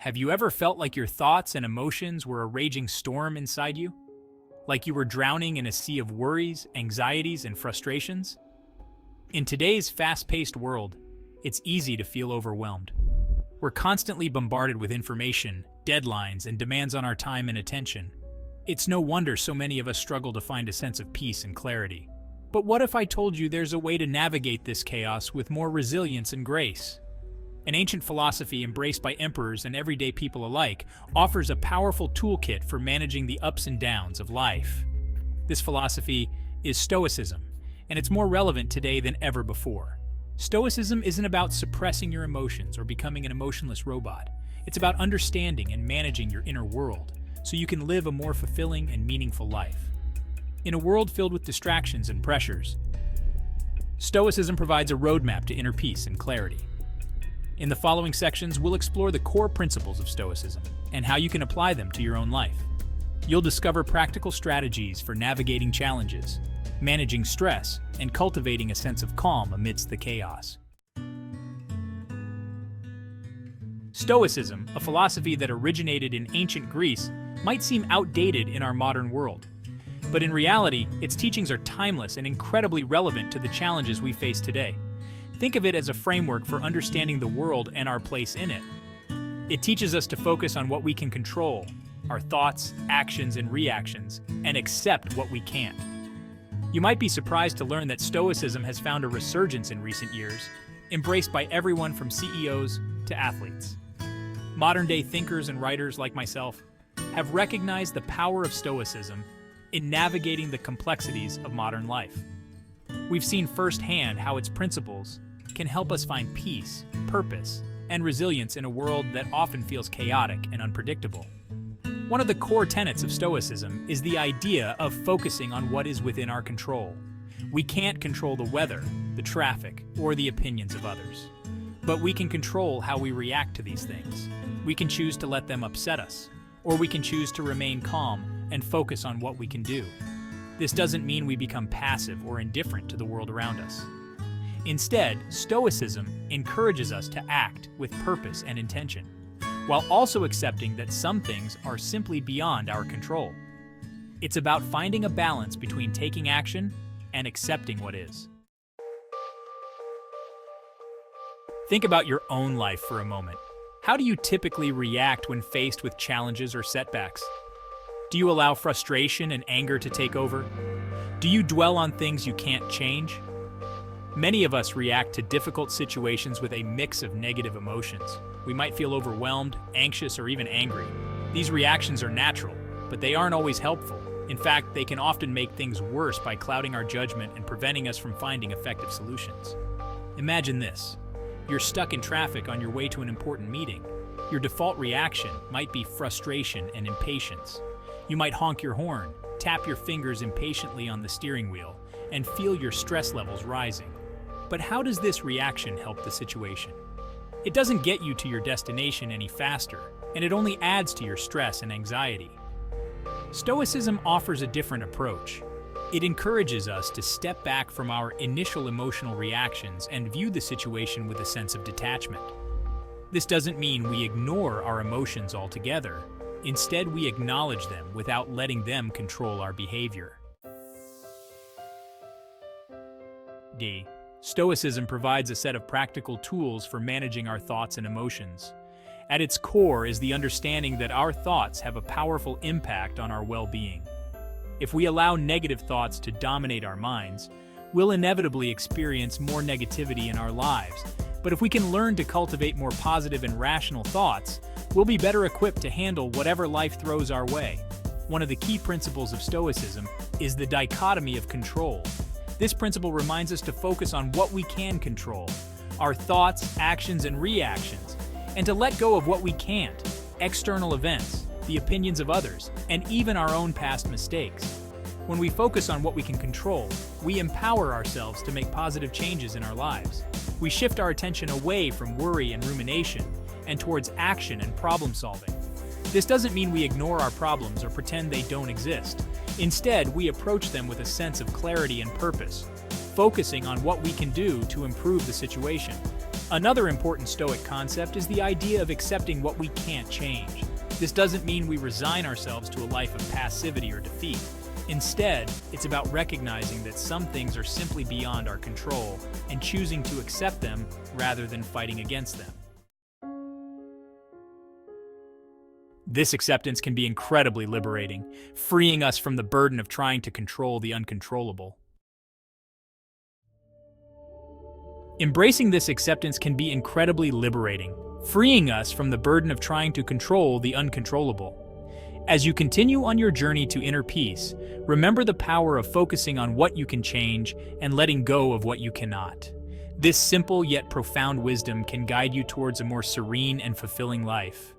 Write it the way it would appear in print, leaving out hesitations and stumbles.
Have you ever felt like your thoughts and emotions were a raging storm inside you? Like you were drowning in a sea of worries, anxieties, and frustrations? In today's fast-paced world, it's easy to feel overwhelmed. We're constantly bombarded with information, deadlines, and demands on our time and attention. It's no wonder so many of us struggle to find a sense of peace and clarity. But what if I told you there's a way to navigate this chaos with more resilience and grace? An ancient philosophy embraced by emperors and everyday people alike offers a powerful toolkit for managing the ups and downs of life. This philosophy is Stoicism, and it's more relevant today than ever before. Stoicism isn't about suppressing your emotions or becoming an emotionless robot. It's about understanding and managing your inner world so you can live a more fulfilling and meaningful life. In a world filled with distractions and pressures, Stoicism provides a roadmap to inner peace and clarity. In the following sections, we'll explore the core principles of Stoicism and how you can apply them to your own life. You'll discover practical strategies for navigating challenges, managing stress, and cultivating a sense of calm amidst the chaos. Stoicism, a philosophy that originated in ancient Greece, might seem outdated in our modern world. But in reality, its teachings are timeless and incredibly relevant to the challenges we face today. Think of it as a framework for understanding the world and our place in it. It teaches us to focus on what we can control, our thoughts, actions, and reactions, and accept what we can't. You might be surprised to learn that Stoicism has found a resurgence in recent years, embraced by everyone from CEOs to athletes. Modern-day thinkers and writers like myself have recognized the power of Stoicism in navigating the complexities of modern life. We've seen firsthand how its principles can help us find peace, purpose, and resilience in a world that often feels chaotic and unpredictable. One of the core tenets of Stoicism is the idea of focusing on what is within our control. We can't control the weather, the traffic, or the opinions of others. But we can control how we react to these things. We can choose to let them upset us, or we can choose to remain calm and focus on what we can do. This doesn't mean we become passive or indifferent to the world around us. Instead, Stoicism encourages us to act with purpose and intention, while also accepting that some things are simply beyond our control. It's about finding a balance between taking action and accepting what is. Think about your own life for a moment. How do you typically react when faced with challenges or setbacks? Do you allow frustration and anger to take over? Do you dwell on things you can't change? Many of us react to difficult situations with a mix of negative emotions. We might feel overwhelmed, anxious, or even angry. These reactions are natural, but they aren't always helpful. In fact, they can often make things worse by clouding our judgment and preventing us from finding effective solutions. Imagine this. You're stuck in traffic on your way to an important meeting. Your default reaction might be frustration and impatience. You might honk your horn, tap your fingers impatiently on the steering wheel, and feel your stress levels rising. But how does this reaction help the situation? It doesn't get you to your destination any faster, and it only adds to your stress and anxiety. Stoicism offers a different approach. It encourages us to step back from our initial emotional reactions and view the situation with a sense of detachment. This doesn't mean we ignore our emotions altogether. Instead, we acknowledge them without letting them control our behavior. D. Stoicism provides a set of practical tools for managing our thoughts and emotions. At its core is the understanding that our thoughts have a powerful impact on our well-being. If we allow negative thoughts to dominate our minds, we'll inevitably experience more negativity in our lives. But if we can learn to cultivate more positive and rational thoughts, we'll be better equipped to handle whatever life throws our way. One of the key principles of Stoicism is the dichotomy of control. This principle reminds us to focus on what we can control, our thoughts, actions, and reactions, and to let go of what we can't, external events, the opinions of others, and even our own past mistakes. When we focus on what we can control, we empower ourselves to make positive changes in our lives. We shift our attention away from worry and rumination and towards action and problem solving. This doesn't mean we ignore our problems or pretend they don't exist. Instead, we approach them with a sense of clarity and purpose, focusing on what we can do to improve the situation. Another important Stoic concept is the idea of accepting what we can't change. This doesn't mean we resign ourselves to a life of passivity or defeat. Instead, it's about recognizing that some things are simply beyond our control and choosing to accept them rather than fighting against them. This acceptance can be incredibly liberating, freeing us from the burden of trying to control the uncontrollable. Embracing this acceptance can be incredibly liberating, freeing us from the burden of trying to control the uncontrollable. As you continue on your journey to inner peace, remember the power of focusing on what you can change and letting go of what you cannot. This simple yet profound wisdom can guide you towards a more serene and fulfilling life.